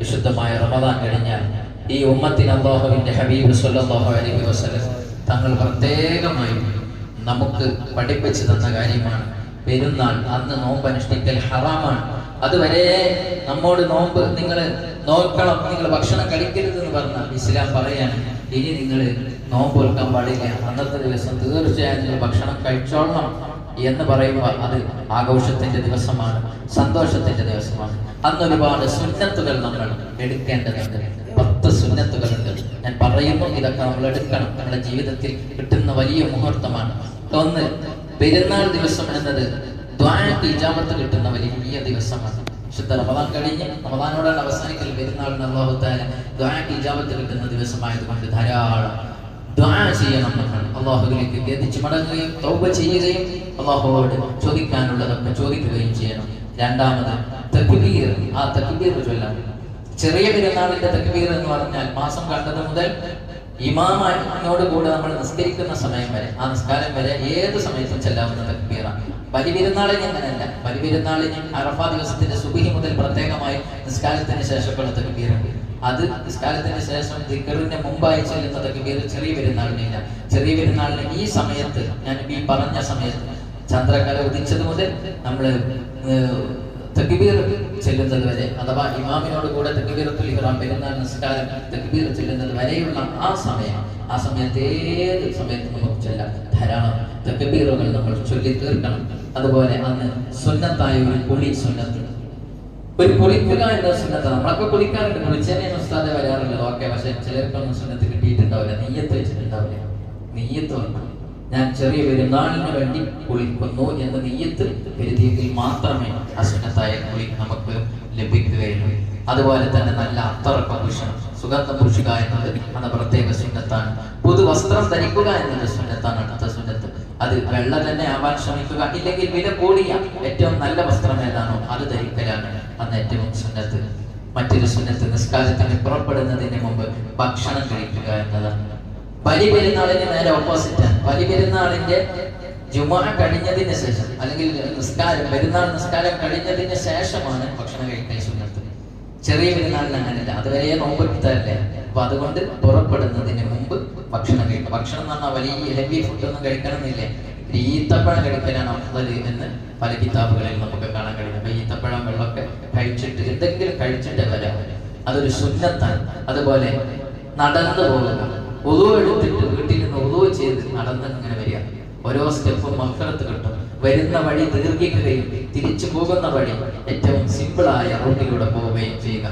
വിശുദ്ധമായ റമദാൻ കഴിഞ്ഞാൽ ഈ ഉമ്മത്തിന് അല്ലാഹുവിന്റെ ഹബീബ് സ്വല്ലല്ലാഹു അലൈഹി വസല്ലം തങ്ങൾ പ്രത്യേകമായി നമുക്ക് പഠിപ്പിച്ചു തന്ന കാര്യമാണ് പെരുന്നാൾ. അന്ന് നോമ്പ് അനുഷ്ഠിക്കൽ ഹറാമാണ്. അതുവരെ നമ്മോട് നോമ്പ് നിങ്ങൾ നോക്കണം, നിങ്ങൾ ഭക്ഷണം കഴിക്കരുത് എന്ന് പറഞ്ഞാൽ ഇസ്ലാം പറയാണ് ഇനി നിങ്ങൾ നോമ്പ് വെക്കാൻ പാടില്ല, അന്നത്തെ ദിവസം തീർച്ചയായും നിങ്ങൾ ഭക്ഷണം കഴിച്ചോളണം എന്ന് പറയുമ്പോൾ അത് ആഘോഷത്തിന്റെ ദിവസമാണ്, സന്തോഷത്തിന്റെ ദിവസമാണ്. അന്ന് ഒരുപാട് സുന്നത്തുകൾ നമ്മൾ എടുക്കേണ്ടതുണ്ട്. 10 സുന്നത്തുകളുണ്ട്. ഞാൻ പറയുന്നു, ഇതൊക്കെ നമ്മൾ എടുക്കണം. നമ്മുടെ ജീവിതത്തിൽ കിട്ടുന്ന വലിയ മുഹൂർത്തമാണ്. ഒന്ന്, പെരുന്നാൾ ദിവസം എന്നത് ദുആക്ക് ഇജാബത്ത് കിട്ടുന്ന വലിയ ദിവസമാണ്. ശുദ്ധ റമദാൻ കഴിഞ്ഞ് റമദാനോടാണ് അവസാനിക്കൽ പെരുന്നാളിന് അല്ലാഹു തആല ദുആക്ക് ഇജാബത്ത് കിട്ടുന്ന ദിവസമായതുകൊണ്ട് ധാരാളം ദുആ ചെയ്യണം. നമ്മൾ അല്ലാഹുവിലേക്ക് ഖേദിച്ച് മടങ്ങുകയും തൗബ ചെയ്യുകയും അല്ലാഹുവോട് ചോദിക്കാനുള്ളതൊക്കെ ചോദിക്കുകയും ചെയ്യണം. രണ്ടാമത് തക്ബീർ. ആ തക്ബീർ ചൊല്ലാം. ചെറിയ പെരുന്നാളിന്റെ തക്ബീർ എന്ന് പറഞ്ഞാൽ മാസം കണ്ടത് മുതൽ ഇമാമിനോട് കൂടെ നമ്മൾ നിസ്കരിക്കുന്ന സമയം വരെ, ആ നിസ്കാരം വരെ ഏത് സമയത്തും ചെല്ലാവുന്ന തക്ബീറാണ്. ബലിപെരുന്നാളിന് അങ്ങനെയല്ല. ബലിപെരുന്നാളിന് അറഫാ ദിവസത്തിന്റെ സുബ്ഹി മുതൽ പ്രത്യേകമായി നിസ്കാരത്തിന് ശേഷമുള്ള തക്ബീറുണ്ട്. അത് നിസ്കാരത്തിന് ശേഷം ദിക്റിന്റെ മുമ്പായി ചെല്ലുന്ന തക്ബീർ ചെറിയ പെരുന്നാളിനില്ല. ചെറിയ പെരുന്നാളിന് ഈ സമയത്ത്, ഞാൻ ഈ പറഞ്ഞ സമയത്ത് ചന്ദ്രകല ഉദിച്ചത് മുതൽ നമ്മൾ തക്ബീർ ചെല്ലുന്നത് വരെ, അഥവാ ഇമാമിനോട് കൂടെ തക്ബീറത്തുൽ ഇഹ്റാം പെരുന്നാൾ നിസ്കാരം തക്ബീർ ചെല്ലുന്നത് വരെയുള്ള ആ സമയത്ത് ഏത് സമയത്ത് നമുക്ക് ചെല്ലാം. ധാരാളം തക്ബീറുകൾ നമ്മൾ ചൊല്ലി തീർക്കണം. അതുപോലെ അന്ന് സുന്നത്തായ ഒരു കുളി സുന്നത്ത്, ഒരു കുളിക്കുക എന്ന സുന്നത്ത്. നമ്മളൊക്കെ കുളിക്കാറുണ്ട്, കുളിച്ചേനെ ഉസ്താദെ വരാറുള്ളത്. ഓക്കെ, പക്ഷെ ചിലർക്കൊന്നും സുന്നത്ത് കിട്ടിയിട്ടുണ്ടാവില്ല, നെയ്യത്ത് വെച്ചിട്ടുണ്ടാവില്ല. നെയ്യത്ത് വരണം. ഞാൻ ചെറിയ പെരുന്നാളിന് വേണ്ടി കുളിക്കുന്നു എന്ന നെയ്യത്ത് കരുതിയെങ്കിൽ മാത്രമേ ആ സുന്നത്തായ കുളി നമുക്ക് ലഭിക്കുകയുള്ളൂ. അതുപോലെ തന്നെ നല്ല അത്തറക്കം പൂശണം. സുഗന്ധം പൂശുക എന്നത് അത് പ്രത്യേക സുന്നത്താണ്. പുതുവസ്ത്രം ധരിക്കുക എന്നത് സുന്നത്താണ്. അടുത്ത സുന്നത്ത് അത് വെള്ള തന്നെ ആവാൻ ശ്രമിക്കുക. ഇല്ലെങ്കിൽ വില കൂടിയ ഏറ്റവും നല്ല വസ്ത്രം ഏതാണോ അത് ധരിക്കലാണ് അന്ന് ഏറ്റവും സുന്നത്ത്. മറ്റൊരു സുന്നത്ത് നിസ്കാരത്തിന് പുറപ്പെടുന്നതിന് മുമ്പ് ഭക്ഷണം കഴിക്കുക എന്നതാണ്. ബലിപെരുന്നാളിന് നേരെ ഓപ്പോസിറ്റാണ്. ബലിപെരുന്നാളിന്റെ ജുമുഅ കഴിഞ്ഞതിന് ശേഷം, അല്ലെങ്കിൽ പെരുന്നാൾ നിസ്കാരം കഴിഞ്ഞതിന് ശേഷമാണ് ഭക്ഷണം കഴിക്കാൻ സുന്നത്ത്. ചെറിയ പെരുന്നാളിന് അങ്ങനെയല്ല, അതുവരെ നോമ്പെടുത്തല്ലേ. അപ്പൊ അതുകൊണ്ട് പുറപ്പെടുന്നതിന് മുമ്പ് ഭക്ഷണം കഴിക്കണം. ഭക്ഷണം എന്ന് പറഞ്ഞാൽ വലിയ ഹെവി ഫുഡൊന്നും കഴിക്കണമെന്നില്ലേ. ഈത്തപ്പഴം കഴിക്കലാണ് അഫ്ളൽ എന്ന് പല കിതാബുകളിൽ നമുക്ക് കാണാൻ കഴിയും. അപ്പൊ ഈത്തപ്പഴം വെള്ളമൊക്കെ കഴിച്ചിട്ട് എന്തെങ്കിലും കഴിച്ചിട്ട് വരാം, അതൊരു സുന്നത്താണ്. അതുപോലെ നടന്നു പോകുക, ഉളു എടുത്തിട്ട് വീട്ടിൽ നിന്ന് ഉളു ചെയ്ത് നടന്ന് ഇങ്ങനെ വരിക. ഓരോ സ്റ്റെപ്പും മഗ്ഫിറത്ത് കിട്ടും. വരുന്ന വഴി ദീർഘിക്കുകയും തിരിച്ചു പോകുന്ന വഴി ഏറ്റവും സിമ്പിളായ റൂട്ടിലൂടെ പോവുകയും ചെയ്യുക.